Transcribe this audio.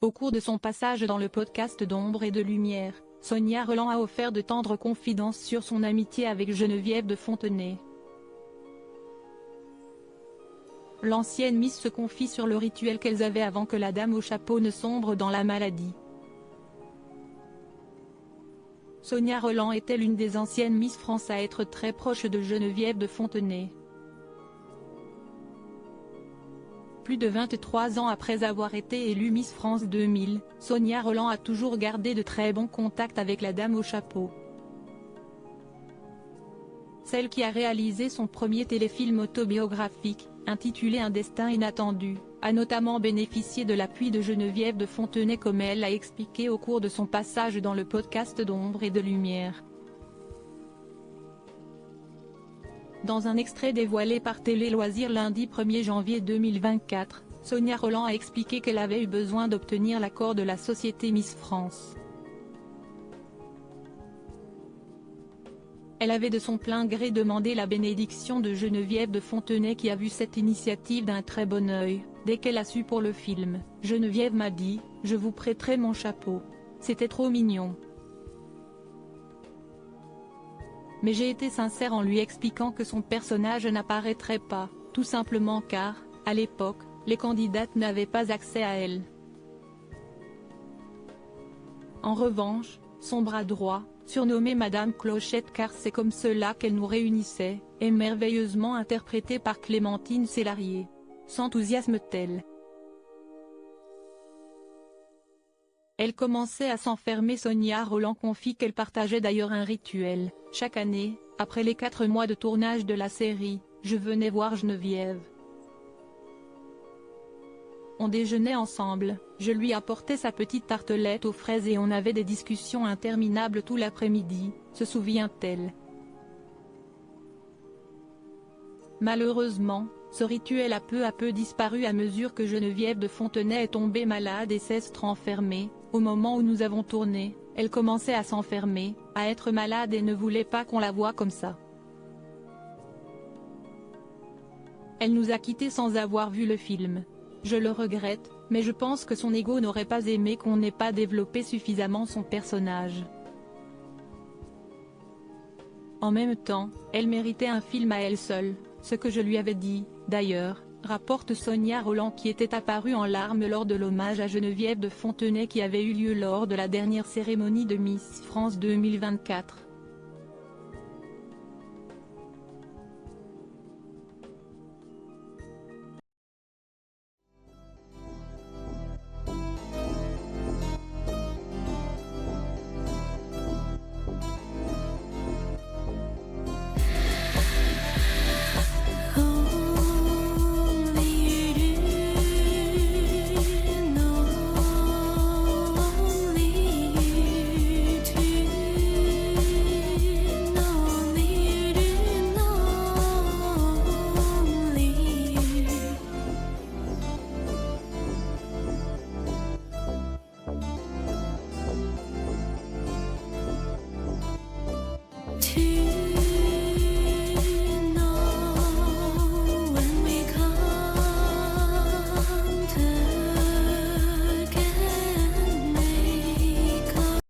Au cours de son passage dans le podcast d'Ombre et de Lumière, Sonia Rolland a offert de tendres confidences sur son amitié avec Geneviève de Fontenay. L'ancienne Miss se confie sur le rituel qu'elles avaient avant que la dame au chapeau ne sombre dans la maladie. Sonia Rolland était l'une des anciennes Miss France à être très proche de Geneviève de Fontenay. Plus de 23 ans après avoir été élue Miss France 2000, Sonia Rolland a toujours gardé de très bons contacts avec la dame au chapeau. Celle qui a réalisé son premier téléfilm autobiographique, intitulé Un destin inattendu, a notamment bénéficié de l'appui de Geneviève de Fontenay comme elle l'a expliqué au cours de son passage dans le podcast d'Ombre et de Lumière. Dans un extrait dévoilé par Télé Loisirs lundi 1er janvier 2024, Sonia Rolland a expliqué qu'elle avait eu besoin d'obtenir l'accord de la société Miss France. Elle avait de son plein gré demandé la bénédiction de Geneviève de Fontenay qui a vu cette initiative d'un très bon œil. Dès qu'elle a su pour le film, Geneviève m'a dit « Je vous prêterai mon chapeau. C'était trop mignon. » Mais j'ai été sincère en lui expliquant que son personnage n'apparaîtrait pas, tout simplement car, à l'époque, les candidates n'avaient pas accès à elle. En revanche, son bras droit, surnommé Madame Clochette car c'est comme cela qu'elle nous réunissait, est merveilleusement interprété par Clémentine Célarier. S'enthousiasme-t-elle? Elle commençait à s'enfermer. Sonia Rolland confie qu'elle partageait d'ailleurs un rituel. Chaque année, après les 4 mois de tournage de la série, je venais voir Geneviève. On déjeunait ensemble, je lui apportais sa petite tartelette aux fraises et on avait des discussions interminables tout l'après-midi, se souvient-elle. Malheureusement, ce rituel a peu à peu disparu à mesure que Geneviève de Fontenay est tombée malade et s'est renfermée. Au moment où nous avons tourné, elle commençait à s'enfermer, à être malade et ne voulait pas qu'on la voie comme ça. Elle nous a quittés sans avoir vu le film. Je le regrette, mais je pense que son ego n'aurait pas aimé qu'on n'ait pas développé suffisamment son personnage. En même temps, elle méritait un film à elle seule, ce que je lui avais dit, d'ailleurs, rapporte Sonia Rolland qui était apparue en larmes lors de l'hommage à Geneviève de Fontenay qui avait eu lieu lors de la dernière cérémonie de Miss France 2024.